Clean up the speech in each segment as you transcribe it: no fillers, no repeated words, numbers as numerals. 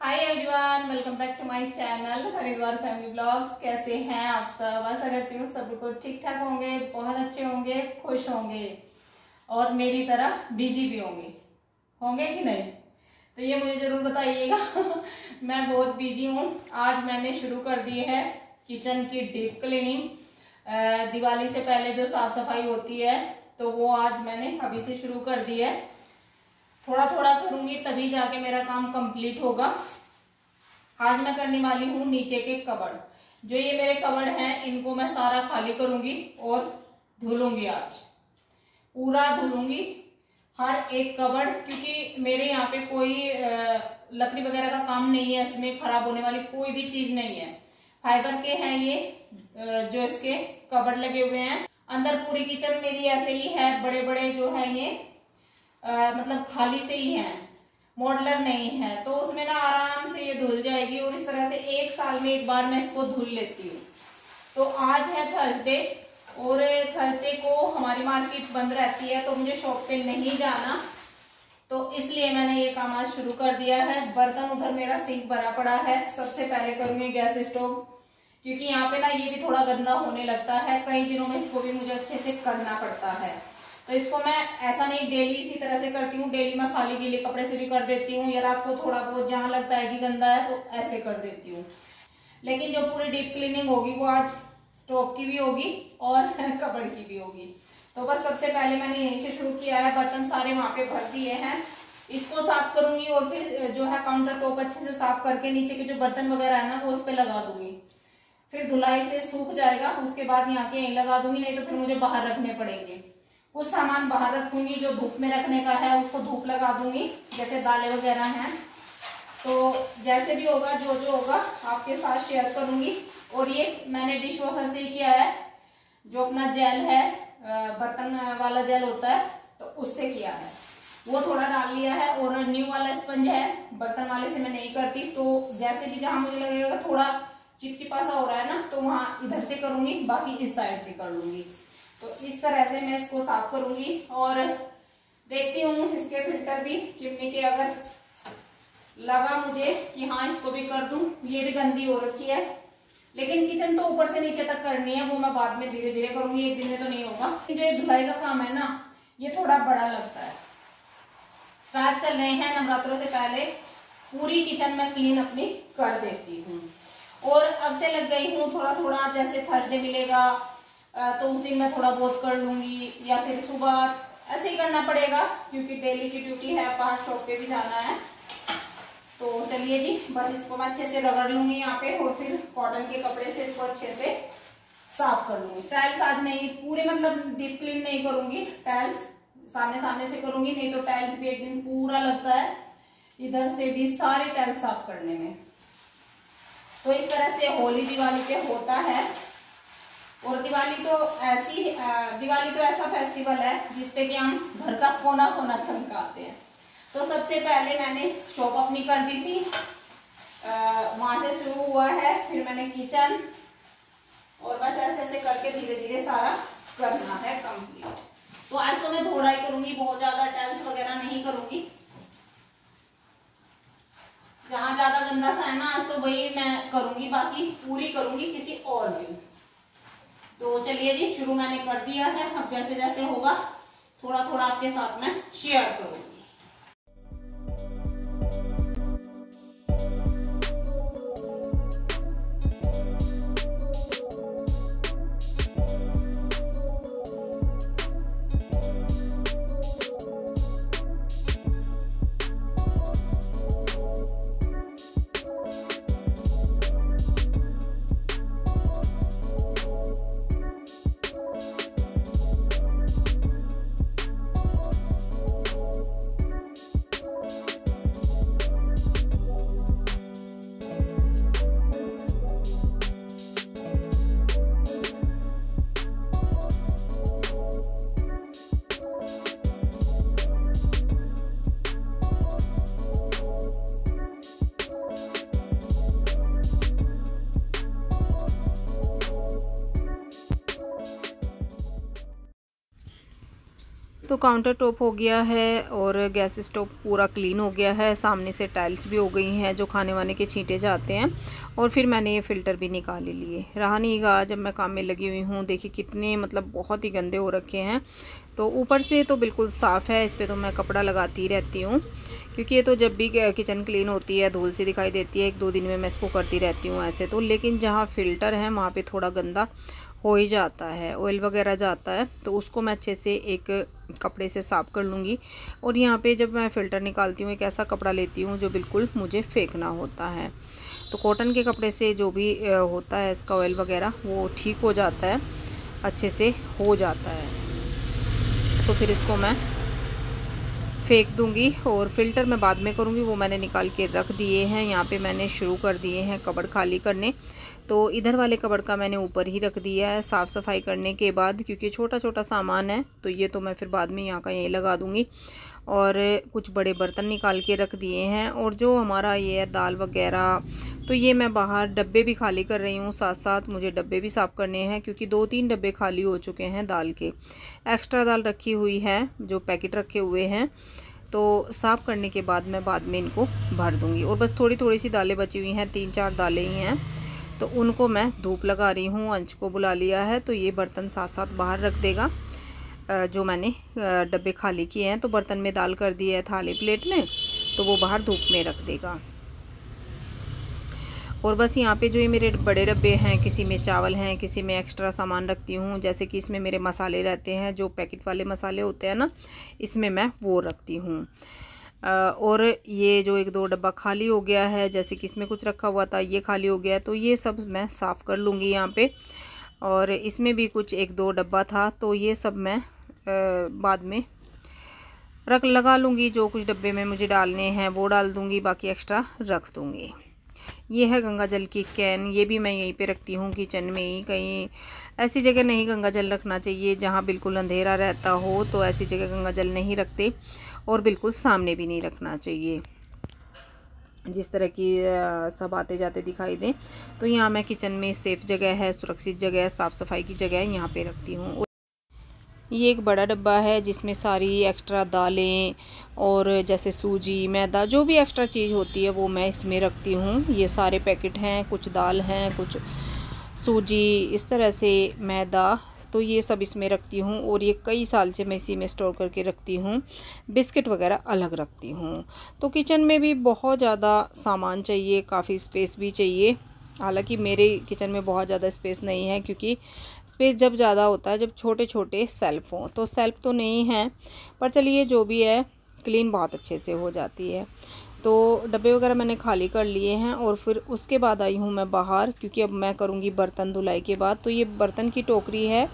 Hi everyone, welcome back to my channel Haridwar family blogs. कैसे हैं आप सब? आशा करती हूँ सब लोग ठीक ठाक होंगे, बहुत अच्छे होंगे, खुश होंगे और मेरी तरह बिजी भी होंगे कि नहीं? तो ये मुझे जरूर बताइएगा। मैं बहुत बिजी हूँ। आज मैंने शुरू कर दी है किचन की डीप क्लीनिंग। दिवाली से पहले जो साफ सफाई होती है तो वो आज मैंने अभी से शुरू कर दी है। थोड़ा थोड़ा करूंगी तभी जाके मेरा काम कंप्लीट होगा। आज मैं करने वाली हूँ नीचे के कबर्ड। जो ये मेरे कबर्ड हैं इनको मैं सारा खाली करूंगी और धुलूंगी। आज पूरा धुलूंगी हर एक कबर्ड, क्योंकि मेरे यहाँ पे कोई लकड़ी वगैरह का काम नहीं है। इसमें खराब होने वाली कोई भी चीज नहीं है। फाइबर के हैं ये जो इसके कबर्ड लगे हुए हैं। अंदर पूरी किचन मेरी ऐसे ही है, बड़े बड़े जो है ये मतलब खाली से ही है, मॉडलर नहीं है। तो उसमें ना आराम से ये धुल जाएगी और इस तरह से एक साल में एक बार मैं इसको धुल लेती हूँ। तो आज है थर्सडे और थर्सडे को हमारी मार्केट बंद रहती है तो मुझे शॉप पे नहीं जाना, तो इसलिए मैंने ये काम आज शुरू कर दिया है। बर्तन उधर मेरा सिंक भरा पड़ा है। सबसे पहले करूंगी गैस स्टोव, क्योंकि यहाँ पे ना ये भी थोड़ा गंदा होने लगता है। कई दिनों में इसको भी मुझे अच्छे से करना पड़ता है। तो इसको मैं ऐसा नहीं डेली इसी तरह से करती हूँ। डेली मैं खाली गीले कपड़े से भी कर देती हूँ या रात को थोड़ा बहुत जहां लगता है कि गंदा है तो ऐसे कर देती हूँ। लेकिन जो पूरी डीप क्लीनिंग होगी वो आज स्टोव की भी होगी और कपड़ की भी होगी। तो बस सबसे पहले मैंने यहीं से शुरू किया है। बर्तन सारे वहां पे भर दिए हैं। इसको साफ करूंगी और फिर जो है काउंटर टॉप अच्छे से साफ करके नीचे के जो बर्तन वगैरह है ना वो उस पर लगा दूंगी। फिर धुलाई से सूख जाएगा, उसके बाद यहाँ के यहीं लगा दूंगी, नहीं तो फिर मुझे बाहर रखने पड़ेंगे। कुछ सामान बाहर रखूंगी, जो धूप में रखने का है उसको धूप लगा दूंगी, जैसे दालें वगैरह हैं। तो जैसे भी होगा जो जो होगा आपके साथ शेयर करूंगी। और ये मैंने डिश वॉशर से ही किया है, जो अपना जेल है बर्तन वाला जेल होता है तो उससे किया है, वो थोड़ा डाल लिया है। और न्यू वाला स्पंज है, बर्तन वाले से मैं नहीं करती। तो जैसे भी जहां मुझे लगेगा थोड़ा चिपचिपा सा हो रहा है ना तो वहां इधर से करूंगी, बाकी इस साइड से कर लूंगी। तो इस तरह से मैं इसको साफ करूंगी और देखती हूँ इसके फिल्टर भी चिमनी के अगर लगा मुझे कि हाँ इसको भी कर दूं। ये भी गंदी हो रखी है, लेकिन किचन तो ऊपर से नीचे तक करनी है, वो मैं बाद में धीरे धीरे करूंगी, एक दिन में तो नहीं होगा। जो ये धुलाई का काम है ना ये थोड़ा बड़ा लगता है। श्राद्ध चल रहे हैं, नवरात्रों से पहले पूरी किचन में क्लीन अपनी कर देती हूँ। और अब से लग गई हूँ थोड़ा थोड़ा, जैसे थर्सडे मिलेगा तो उस दिन मैं थोड़ा बहुत कर लूंगी, या फिर सुबह ऐसे ही करना पड़ेगा क्योंकि डेली की ड्यूटी है, बाहर शॉप पे भी जाना है। तो चलिए जी, बस इसको मैं अच्छे से रगड़ लूंगी यहाँ पे और फिर कॉटन के कपड़े से इसको अच्छे से साफ कर लूंगी। टाइल्स आज नहीं, पूरे मतलब डीप क्लीन नहीं करूंगी, टाइल्स सामने सामने से करूंगी, नहीं तो टाइल्स भी एक दिन पूरा लगता है इधर से भी सारे टाइल्स साफ करने में। तो इस तरह से होली दिवाली पे होता है। और दिवाली तो ऐसा फेस्टिवल है जिसपे कि हम घर का कोना कोना चमकाते हैं। तो सबसे पहले मैंने शॉप अपनी कर दी थी, वहां से शुरू हुआ है, फिर मैंने किचन, और बस ऐसे ऐसे करके धीरे धीरे सारा करना है कंप्लीट। तो आज तो मैं थोड़ा ही करूंगी, बहुत ज्यादा टाइल्स वगैरह नहीं करूंगी। जहां ज्यादा गंदा सा है ना आज तो वही मैं करूंगी, बाकी पूरी करूंगी किसी और दिन। तो चलिए जी, शुरू मैंने कर दिया है। अब जैसे जैसे होगा थोड़ा थोड़ा आपके साथ में शेयर करूंगी। तो काउंटर टॉप हो गया है और गैस स्टोव पूरा क्लीन हो गया है। सामने से टाइल्स भी हो गई हैं जो खाने वाने के छींटे जाते हैं। और फिर मैंने ये फ़िल्टर भी निकाल लिए। रहा नहीं गा जब मैं काम में लगी हुई हूँ। देखिए कितने मतलब बहुत ही गंदे हो रखे हैं। तो ऊपर से तो बिल्कुल साफ़ है, इस पर तो मैं कपड़ा लगाती रहती हूँ क्योंकि ये तो जब भी किचन क्लीन होती है धूल सी दिखाई देती है। 1-2 दिन में मैं इसको करती रहती हूँ ऐसे तो। लेकिन जहाँ फ़िल्टर है वहाँ पे थोड़ा गंदा हो ही जाता है, ऑयल वगैरह जाता है, तो उसको मैं अच्छे से एक कपड़े से साफ़ कर लूँगी। और यहाँ पे जब मैं फ़िल्टर निकालती हूँ एक ऐसा कपड़ा लेती हूँ जो बिल्कुल मुझे फेंकना होता है। तो कॉटन के कपड़े से जो भी होता है इसका ऑयल वगैरह वो ठीक हो जाता है, अच्छे से हो जाता है। तो फिर इसको मैं फेंक दूंगी और फ़िल्टर मैं बाद में करूंगी, वो मैंने निकाल के रख दिए हैं। यहाँ पे मैंने शुरू कर दिए हैं कबर्ड खाली करने। तो इधर वाले कबर्ड का मैंने ऊपर ही रख दिया है साफ़ सफाई करने के बाद, क्योंकि छोटा छोटा सामान है तो ये तो मैं फिर बाद में यहाँ का यहीं लगा दूँगी। और कुछ बड़े बर्तन निकाल के रख दिए हैं। और जो हमारा ये है दाल वगैरह, तो ये मैं बाहर डब्बे भी खाली कर रही हूँ, साथ साथ मुझे डब्बे भी साफ़ करने हैं क्योंकि 2-3 डब्बे खाली हो चुके हैं दाल के। एक्स्ट्रा दाल रखी हुई है जो पैकेट रखे हुए हैं, तो साफ़ करने के बाद मैं बाद में इनको भर दूँगी। और बस थोड़ी थोड़ी सी दालें बची हुई हैं, 3-4 दालें ही हैं, तो उनको मैं धूप लगा रही हूँ। अंश को बुला लिया है तो ये बर्तन साथ साथ बाहर रख देगा। जो मैंने डब्बे खाली किए हैं तो बर्तन में दाल कर दिया है थाली प्लेट में, तो वो बाहर धूप में रख देगा। और बस यहाँ पे जो ये मेरे बड़े डब्बे हैं, किसी में चावल हैं, किसी में एक्स्ट्रा सामान रखती हूँ। जैसे कि इसमें मेरे मसाले रहते हैं, जो पैकेट वाले मसाले होते हैं ना, इसमें मैं वो रखती हूँ। और ये जो 1-2 डब्बा खाली हो गया है, जैसे कि इसमें कुछ रखा हुआ था ये खाली हो गया, तो ये सब मैं साफ़ कर लूँगी यहाँ पे। और इसमें भी कुछ 1-2 डब्बा था, तो ये सब मैं बाद में लगा लूँगी। जो कुछ डब्बे में मुझे डालने हैं वो डाल दूँगी, बाकी एक्स्ट्रा रख दूँगी। ये है गंगा जल की कैन, ये भी मैं यहीं पे रखती हूँ किचन में ही। कहीं ऐसी जगह नहीं गंगा जल रखना चाहिए जहाँ बिल्कुल अंधेरा रहता हो, तो ऐसी जगह गंगा जल नहीं रखते। और बिल्कुल सामने भी नहीं रखना चाहिए जिस तरह की सब आते जाते दिखाई दें। तो यहाँ मैं किचन में सेफ़ जगह है, सुरक्षित जगह है, साफ़ सफाई की जगह है, यहाँ पे रखती हूँ। ये एक बड़ा डब्बा है जिसमें सारी एक्स्ट्रा दालें और जैसे सूजी, मैदा, जो भी एक्स्ट्रा चीज़ होती है वो मैं इसमें रखती हूँ। ये सारे पैकेट हैं, कुछ दाल हैं, कुछ सूजी, इस तरह से मैदा, तो ये सब इसमें रखती हूँ। और ये कई साल से मैं इसी में स्टोर करके रखती हूँ। बिस्किट वगैरह अलग रखती हूँ। तो किचन में भी बहुत ज़्यादा सामान चाहिए, काफ़ी स्पेस भी चाहिए। हालांकि मेरे किचन में बहुत ज़्यादा स्पेस नहीं है, क्योंकि स्पेस जब ज़्यादा होता है जब छोटे छोटे सेल्फ़ हों। तो सेल्फ़ तो नहीं है, पर चलिए जो भी है क्लीन बहुत अच्छे से हो जाती है। तो डब्बे वगैरह मैंने खाली कर लिए हैं और फिर उसके बाद आई हूँ मैं बाहर, क्योंकि अब मैं करूँगी बर्तन धुलाई के बाद। तो ये बर्तन की टोकरी है,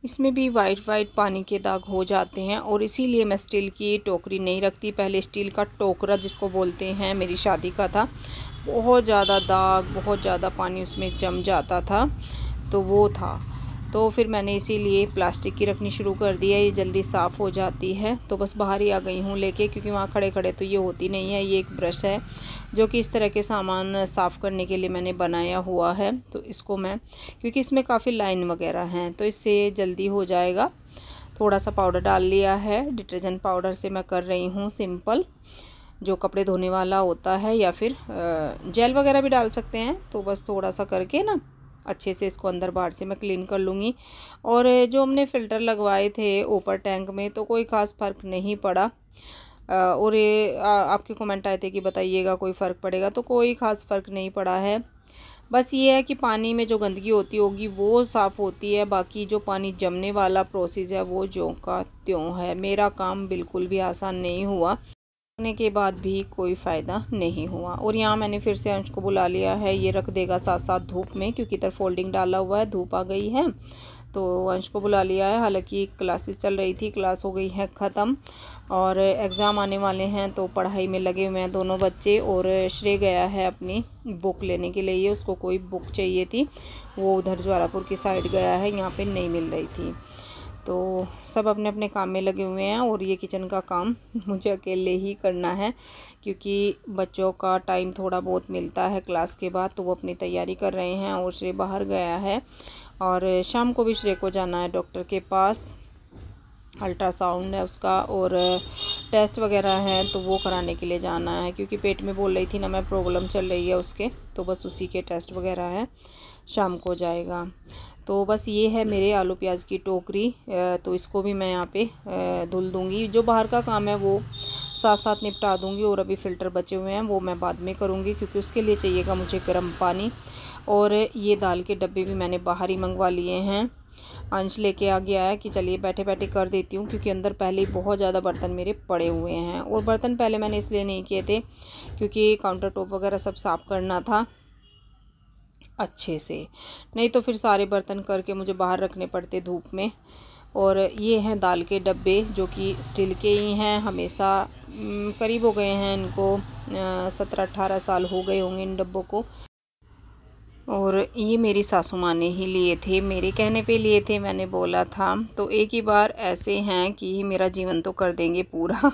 इसमें भी वाइट पानी के दाग हो जाते हैं और इसीलिए मैं स्टील की टोकरी नहीं रखती। पहले स्टील का टोकरा जिसको बोलते हैं, मेरी शादी का था, बहुत ज़्यादा दाग, बहुत ज़्यादा पानी उसमें जम जाता था, तो वो था। तो फिर मैंने इसीलिए प्लास्टिक की रखनी शुरू कर दी है, ये जल्दी साफ़ हो जाती है। तो बस बाहर ही आ गई हूँ लेके, क्योंकि वहाँ खड़े खड़े तो ये होती नहीं है। ये एक ब्रश है जो कि इस तरह के सामान साफ़ करने के लिए मैंने बनाया हुआ है। तो इसको मैं, क्योंकि इसमें काफ़ी लाइन वगैरह हैं, तो इससे जल्दी हो जाएगा। थोड़ा सा पाउडर डाल लिया है, डिटर्जेंट पाउडर से मैं कर रही हूँ सिंपल, जो कपड़े धोने वाला होता है, या फिर जेल वगैरह भी डाल सकते हैं। तो बस थोड़ा सा करके ना अच्छे से इसको अंदर बाहर से मैं क्लीन कर लूँगी। और जो हमने फ़िल्टर लगवाए थे ऊपर टैंक में, तो कोई ख़ास फ़र्क नहीं पड़ा। और ये आपके कमेंट आए थे कि बताइएगा कोई फ़र्क पड़ेगा, तो कोई ख़ास फ़र्क नहीं पड़ा है। बस ये है कि पानी में जो गंदगी होती होगी वो साफ़ होती है, बाकी जो पानी जमने वाला प्रोसेस है वो ज्यों का त्यों है। मेरा काम बिल्कुल भी आसान नहीं हुआ, होने के बाद भी कोई फ़ायदा नहीं हुआ। और यहाँ मैंने फिर से अंश को बुला लिया है, ये रख देगा साथ साथ धूप में, क्योंकि इधर फोल्डिंग डाला हुआ है, धूप आ गई है, तो अंश को बुला लिया है। हालांकि क्लासेस चल रही थी, क्लास हो गई है ख़त्म और एग्ज़ाम आने वाले हैं, तो पढ़ाई में लगे हुए हैं दोनों बच्चे। और श्रेय गया है अपनी बुक लेने के लिए, उसको कोई बुक चाहिए थी, वो उधर ज्वारापुर की साइड गया है, यहाँ पे नहीं मिल रही थी। तो सब अपने अपने काम में लगे हुए हैं और ये किचन का काम मुझे अकेले ही करना है, क्योंकि बच्चों का टाइम थोड़ा बहुत मिलता है क्लास के बाद, तो वो अपनी तैयारी कर रहे हैं। और श्रेय बाहर गया है और शाम को भी श्रेय को जाना है डॉक्टर के पास। अल्ट्रासाउंड है उसका और टेस्ट वगैरह हैं, तो वो कराने के लिए जाना है क्योंकि पेट में बोल रही थी ना मैं प्रॉब्लम चल रही है उसके, तो बस उसी के टेस्ट वगैरह हैं, शाम को जाएगा। तो बस ये है मेरे आलू प्याज की टोकरी, तो इसको भी मैं यहाँ पे धुल दूँगी। जो बाहर का काम है वो साथ साथ निपटा दूँगी और अभी फ़िल्टर बचे हुए हैं वो मैं बाद में करूँगी क्योंकि उसके लिए चाहिएगा मुझे गर्म पानी। और ये दाल के डब्बे भी मैंने बाहर ही मंगवा लिए हैं। अंश लेके आ गया है कि चलिए बैठे बैठे कर देती हूँ क्योंकि अंदर पहले ही बहुत ज़्यादा बर्तन मेरे पड़े हुए हैं। और बर्तन पहले मैंने इसलिए नहीं किए थे क्योंकि काउंटर टॉप वगैरह सब साफ़ करना था अच्छे से, नहीं तो फिर सारे बर्तन करके मुझे बाहर रखने पड़ते धूप में। और ये हैं दाल के डब्बे जो कि स्टील के ही हैं, हमेशा करीब हो गए हैं इनको 17-18 साल हो गए होंगे इन डब्बों को। और ये मेरी सासू माँ ने ही लिए थे, मेरे कहने पे लिए थे, मैंने बोला था। तो एक ही बार ऐसे हैं कि मेरा जीवन तो कर देंगे पूरा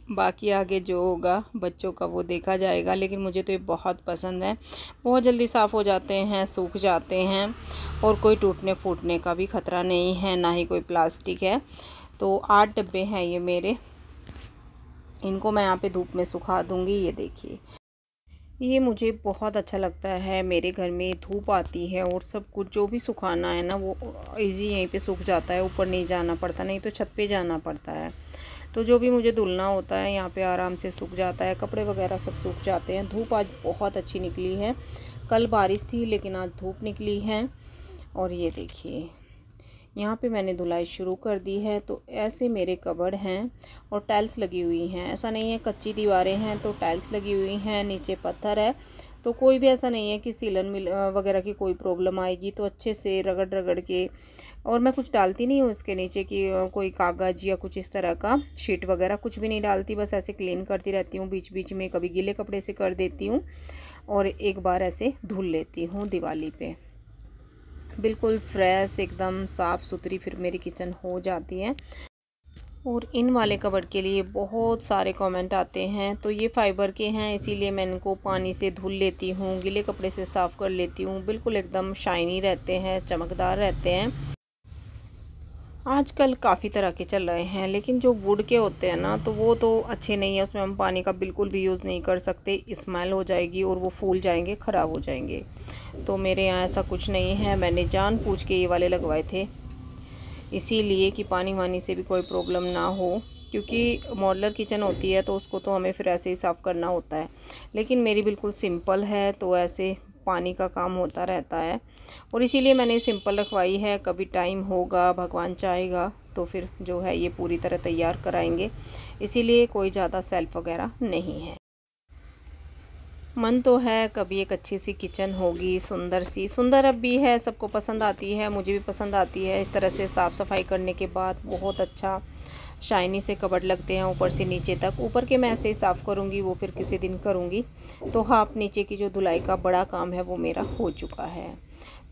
बाकी आगे जो होगा बच्चों का वो देखा जाएगा, लेकिन मुझे तो ये बहुत पसंद है। बहुत जल्दी साफ़ हो जाते हैं, सूख जाते हैं और कोई टूटने फूटने का भी ख़तरा नहीं है, ना ही कोई प्लास्टिक है। तो 8 डब्बे हैं ये मेरे, इनको मैं यहाँ पे धूप में सुखा दूँगी। ये देखिए, ये मुझे बहुत अच्छा लगता है। मेरे घर में धूप आती है और सब कुछ जो भी सुखाना है ना वो इजी यहीं पे सूख जाता है, ऊपर नहीं जाना पड़ता, नहीं तो छत पे जाना पड़ता है। तो जो भी मुझे धुलना होता है यहाँ पे आराम से सूख जाता है, कपड़े वगैरह सब सूख जाते हैं। धूप आज बहुत अच्छी निकली है, कल बारिश थी लेकिन आज धूप निकली है। और ये देखिए यहाँ पे मैंने धुलाई शुरू कर दी है। तो ऐसे मेरे कबर्ड हैं और टाइल्स लगी हुई हैं, ऐसा नहीं है कच्ची दीवारें हैं तो टाइल्स लगी हुई हैं, नीचे पत्थर है, तो कोई भी ऐसा नहीं है कि सीलन मिल वगैरह की कोई प्रॉब्लम आएगी। तो अच्छे से रगड़ रगड़ के, और मैं कुछ डालती नहीं हूँ इसके नीचे कि कोई कागज़ या कुछ इस तरह का शीट वगैरह कुछ भी नहीं डालती, बस ऐसे क्लीन करती रहती हूँ बीच बीच में, कभी गीले कपड़े से कर देती हूँ और एक बार ऐसे धुल लेती हूँ दिवाली पे। बिल्कुल फ्रेश एकदम साफ़ सुथरी फिर मेरी किचन हो जाती है। और इन वाले कबर्ड के लिए बहुत सारे कमेंट आते हैं, तो ये फाइबर के हैं इसीलिए मैं इनको पानी से धुल लेती हूँ, गीले कपड़े से साफ़ कर लेती हूँ, बिल्कुल एकदम शाइनी रहते हैं, चमकदार रहते हैं। आजकल काफ़ी तरह के चल रहे हैं, लेकिन जो वुड के होते हैं ना तो वो तो अच्छे नहीं है, उसमें हम पानी का बिल्कुल भी यूज़ नहीं कर सकते, स्मेल हो जाएगी और वो फूल जाएंगे, ख़राब हो जाएंगे। तो मेरे यहाँ ऐसा कुछ नहीं है, मैंने जानबूझ के ये वाले लगवाए थे इसीलिए कि पानी वानी से भी कोई प्रॉब्लम ना हो, क्योंकि मॉड्यूलर किचन होती है तो उसको तो हमें फिर ऐसे ही साफ़ करना होता है। लेकिन मेरी बिल्कुल सिंपल है तो ऐसे पानी का काम होता रहता है और इसीलिए मैंने सिंपल रखवाई है। कभी टाइम होगा, भगवान चाहेगा तो फिर जो है ये पूरी तरह तैयार कराएंगे, इसीलिए कोई ज़्यादा सेल्फ वगैरह नहीं है। मन तो है कभी एक अच्छी सी किचन होगी, सुंदर सी, सुंदर अब भी है, सबको पसंद आती है, मुझे भी पसंद आती है। इस तरह से साफ़ सफाई करने के बाद बहुत अच्छा शाइनी से कबर्ड लगते हैं ऊपर से नीचे तक। ऊपर के मैं ऐसे ही साफ़ करूँगी, वो फिर किसी दिन करूँगी। तो हाँ, नीचे की जो धुलाई का बड़ा काम है वो मेरा हो चुका है।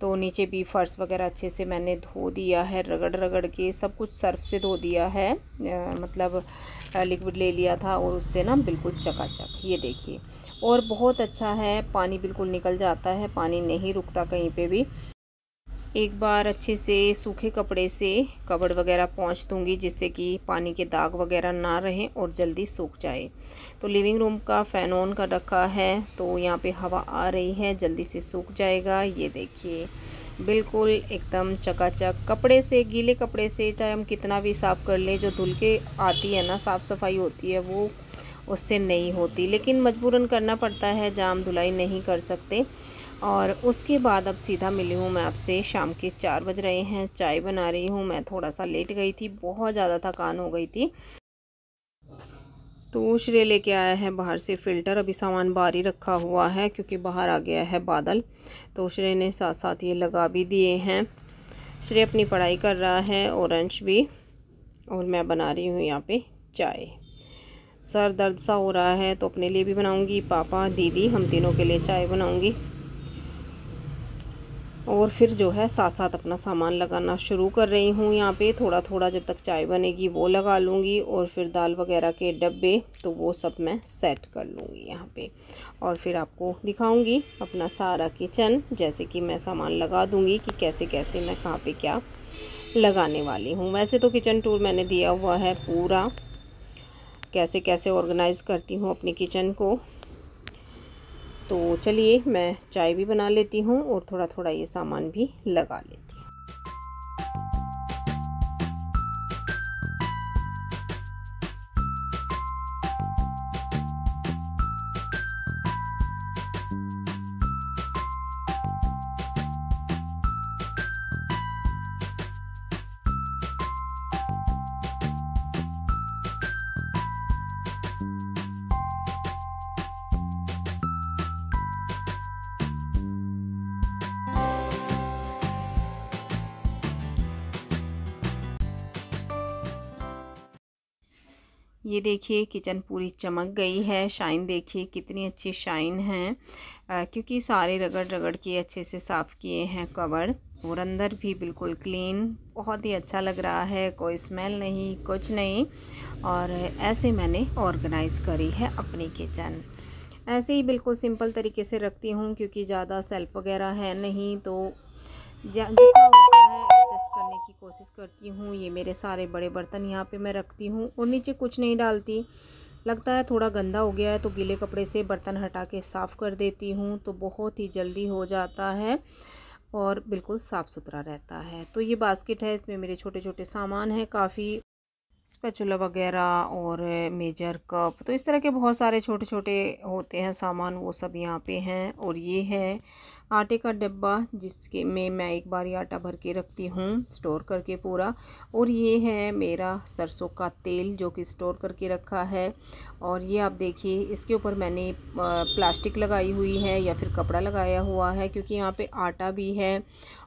तो नीचे भी फर्श वगैरह अच्छे से मैंने धो दिया है, रगड़ रगड़ के सब कुछ सर्फ से धो दिया है, मतलब लिक्विड ले लिया था और उससे ना बिल्कुल चकाचक। ये देखिए, और बहुत अच्छा है, पानी बिल्कुल निकल जाता है, पानी नहीं रुकता कहीं पे भी। एक बार अच्छे से सूखे कपड़े से कबर्ड वगैरह पोंछ दूंगी जिससे कि पानी के दाग वगैरह ना रहें और जल्दी सूख जाए। तो लिविंग रूम का फ़ैन ऑन कर रखा है तो यहाँ पे हवा आ रही है, जल्दी से सूख जाएगा। ये देखिए बिल्कुल एकदम चकाचक। कपड़े से, गीले कपड़े से चाहे हम कितना भी साफ़ कर लें, जो धुल के आती है ना साफ़ सफाई होती है वो उससे नहीं होती, लेकिन मजबूरन करना पड़ता है जहाँ हम धुलाई नहीं कर सकते। और उसके बाद अब सीधा मिली हूँ मैं आपसे, शाम के 4 बज रहे हैं, चाय बना रही हूँ। मैं थोड़ा सा लेट गई थी, बहुत ज़्यादा थकान हो गई थी। तो श्रेय लेके आया है बाहर से फ़िल्टर, अभी सामान बाहर ही रखा हुआ है क्योंकि बाहर आ गया है बादल। तो श्रेय ने साथ साथ ये लगा भी दिए हैं। श्रेय अपनी पढ़ाई कर रहा है और अंश भी, और मैं बना रही हूँ यहाँ पे चाय। सर दर्द सा हो रहा है तो अपने लिए भी बनाऊँगी, पापा दीदी हम तीनों के लिए चाय बनाऊँगी। और फिर जो है साथ साथ अपना सामान लगाना शुरू कर रही हूँ यहाँ पे, थोड़ा थोड़ा जब तक चाय बनेगी वो लगा लूँगी। और फिर दाल वगैरह के डब्बे तो वो सब मैं सेट कर लूँगी यहाँ पे, और फिर आपको दिखाऊँगी अपना सारा किचन, जैसे कि मैं सामान लगा दूँगी कि कैसे कैसे मैं कहाँ पे क्या लगाने वाली हूँ। वैसे तो किचन टूर मैंने दिया हुआ है पूरा, कैसे कैसे ऑर्गेनाइज़ करती हूँ अपनी किचन को। तो चलिए मैं चाय भी बना लेती हूँ और थोड़ा थोड़ा ये सामान भी लगा लेती हूँ। ये देखिए किचन पूरी चमक गई है, शाइन देखिए कितनी अच्छी शाइन है, क्योंकि सारे रगड़ रगड़ के अच्छे से साफ़ किए हैं कवर, और अंदर भी बिल्कुल क्लीन, बहुत ही अच्छा लग रहा है, कोई स्मेल नहीं, कुछ नहीं। और ऐसे मैंने ऑर्गेनाइज़ करी है अपनी किचन। ऐसे ही बिल्कुल सिंपल तरीके से रखती हूँ, क्योंकि ज़्यादा सेल्फ़ वगैरह है नहीं, तो जितना होता है एडजस्ट करने की कोशिश करती हूँ। ये मेरे सारे बड़े बर्तन यहाँ पे मैं रखती हूँ और नीचे कुछ नहीं डालती। लगता है थोड़ा गंदा हो गया है तो गीले कपड़े से बर्तन हटा के साफ़ कर देती हूँ, तो बहुत ही जल्दी हो जाता है और बिल्कुल साफ़ सुथरा रहता है। तो ये बास्केट है, इसमें मेरे छोटे छोटे सामान हैं काफ़ी, स्पैचुला वगैरह और मेजर कप, तो इस तरह के बहुत सारे छोटे छोटे होते हैं सामान, वो सब यहाँ पे हैं। और ये है आटे का डिब्बा, जिसके में मैं एक बार आटा भर के रखती हूँ स्टोर करके पूरा। और ये है मेरा सरसों का तेल जो कि स्टोर करके रखा है। और ये आप देखिए इसके ऊपर मैंने प्लास्टिक लगाई हुई है या फिर कपड़ा लगाया हुआ है, क्योंकि यहाँ पे आटा भी है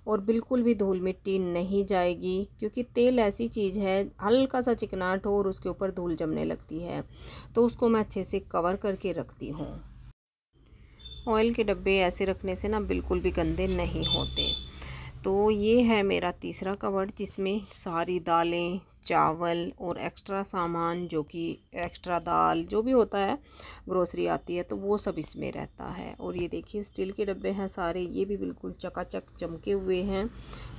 और बिल्कुल भी धूल मिट्टी नहीं जाएगी, क्योंकि तेल ऐसी चीज़ है हल्का सा चिकनाट हो और उसके ऊपर धूल जमने लगती है, तो उसको मैं अच्छे से कवर करके रखती हूँ। ऑयल के डब्बे ऐसे रखने से ना बिल्कुल भी गंदे नहीं होते। तो ये है मेरा तीसरा कवर्ड, जिसमें सारी दालें, चावल और एक्स्ट्रा सामान, जो कि एक्स्ट्रा दाल जो भी होता है ग्रोसरी आती है, तो वो सब इसमें रहता है। और ये देखिए स्टील के डब्बे हैं सारे, ये भी बिल्कुल चकाचक चमके हुए हैं।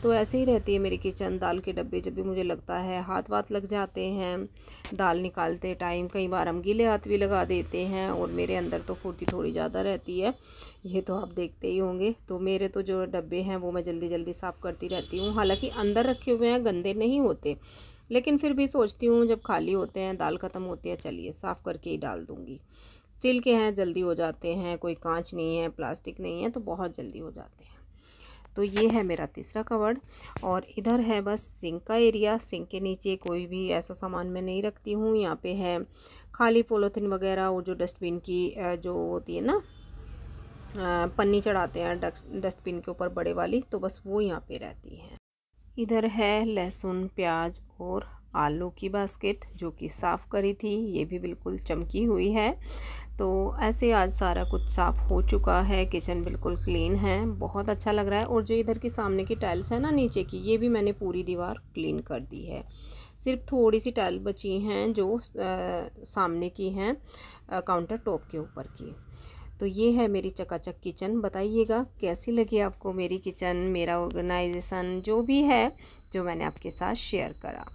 तो ऐसे ही रहती है मेरी किचन। दाल के डब्बे जब भी मुझे लगता है हाथ वाथ लग जाते हैं दाल निकालते टाइम, कई बार हम गीले हाथ भी लगा देते हैं, और मेरे अंदर तो फुर्ती थोड़ी ज़्यादा रहती है, ये तो आप देखते ही होंगे। तो मेरे तो जो डब्बे हैं वो मैं जल्दी जल्दी साफ़ करती रहती हूँ। हालांकि अंदर रखे हुए हैं, गंदे नहीं होते, लेकिन फिर भी सोचती हूँ जब खाली होते हैं, दाल ख़त्म होती है, चलिए साफ़ करके ही डाल दूँगी। स्टील के हैं, जल्दी हो जाते हैं, कोई कांच नहीं है, प्लास्टिक नहीं है, तो बहुत जल्दी हो जाते हैं। तो ये है मेरा तीसरा कवर्ड। और इधर है बस सिंक का एरिया। सिंक के नीचे कोई भी ऐसा सामान मैं नहीं रखती हूँ। यहाँ पे है खाली पॉलीथीन वगैरह, और जो डस्टबिन की जो होती है ना पन्नी चढ़ाते हैं डस्टबिन के ऊपर बड़े वाली, तो बस वो यहाँ पे रहती है। इधर है लहसुन, प्याज और आलू की बास्केट, जो कि साफ़ करी थी, ये भी बिल्कुल चमकी हुई है। तो ऐसे आज सारा कुछ साफ़ हो चुका है, किचन बिल्कुल क्लीन है, बहुत अच्छा लग रहा है। और जो इधर की सामने की टाइल्स है ना नीचे की, ये भी मैंने पूरी दीवार क्लीन कर दी है। सिर्फ थोड़ी सी टाइल बची हैं जो सामने की हैं काउंटर टॉप के ऊपर की। तो ये है मेरी चकाचक किचन। बताइएगा कैसी लगी आपको मेरी किचन, मेरा ऑर्गेनाइजेशन जो भी है, जो मैंने आपके साथ शेयर करा।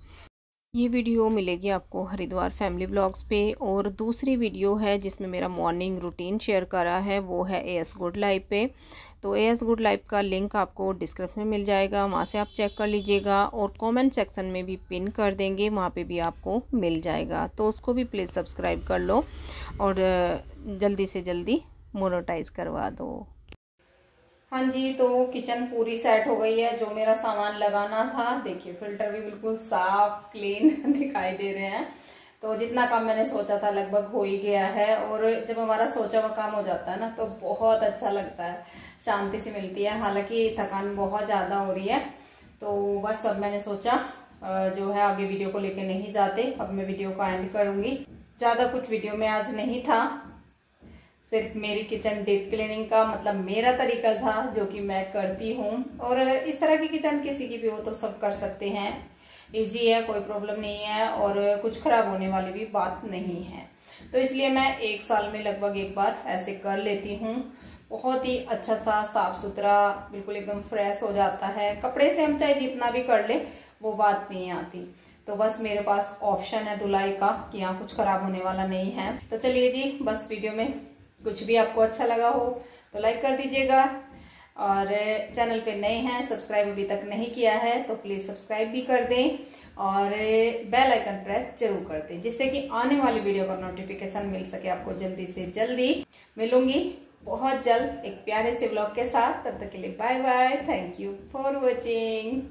ये वीडियो मिलेगी आपको हरिद्वार फैमिली ब्लॉग्स पे। और दूसरी वीडियो है जिसमें मेरा मॉर्निंग रूटीन शेयर करा है, वो है AS गुड लाइफ पे। तो AS गुड लाइफ का लिंक आपको डिस्क्रिप्शन में मिल जाएगा, वहाँ से आप चेक कर लीजिएगा, और कमेंट सेक्शन में भी पिन कर देंगे, वहाँ पे भी आपको मिल जाएगा, तो उसको भी प्लीज़ सब्सक्राइब कर लो और जल्दी से जल्दी मोनेटाइज करवा दो। हाँ जी, तो किचन पूरी सेट हो गई है। जो मेरा सामान लगाना था, देखिए फिल्टर भी बिल्कुल साफ क्लीन दिखाई दे रहे हैं। तो जितना काम मैंने सोचा था लगभग हो ही गया है। और जब हमारा सोचा हुआ काम हो जाता है ना, तो बहुत अच्छा लगता है, शांति से मिलती है। हालांकि थकान बहुत ज्यादा हो रही है, तो बस अब मैंने सोचा जो है आगे वीडियो को लेके नहीं जाते, अब मैं वीडियो को एंड करूंगी। ज्यादा कुछ वीडियो में आज नहीं था, सिर्फ मेरी किचन डीप क्लीनिंग का मतलब मेरा तरीका था जो कि मैं करती हूँ। और इस तरह की किचन किसी की भी हो तो सब कर सकते हैं, इजी है, कोई प्रॉब्लम नहीं है, और कुछ खराब होने वाली भी बात नहीं है। तो इसलिए मैं 1 साल में लगभग एक बार ऐसे कर लेती हूँ। बहुत ही अच्छा सा साफ सुथरा, बिल्कुल एकदम फ्रेश हो जाता है। कपड़े से हम चाहे जितना भी कर ले वो बात नहीं आती। तो बस मेरे पास ऑप्शन है धुलाई का कि यहाँ कुछ खराब होने वाला नहीं है। तो चलिए जी, बस वीडियो में कुछ भी आपको अच्छा लगा हो तो लाइक कर दीजिएगा, और चैनल पे नए हैं, सब्सक्राइब अभी तक नहीं किया है तो प्लीज सब्सक्राइब भी कर दें और बेल आइकन प्रेस जरूर कर दें, जिससे कि आने वाली वीडियो का नोटिफिकेशन मिल सके आपको जल्दी से जल्दी। मिलूंगी बहुत जल्द एक प्यारे से व्लॉग के साथ, तब तक के लिए bye bye, thank you for watching.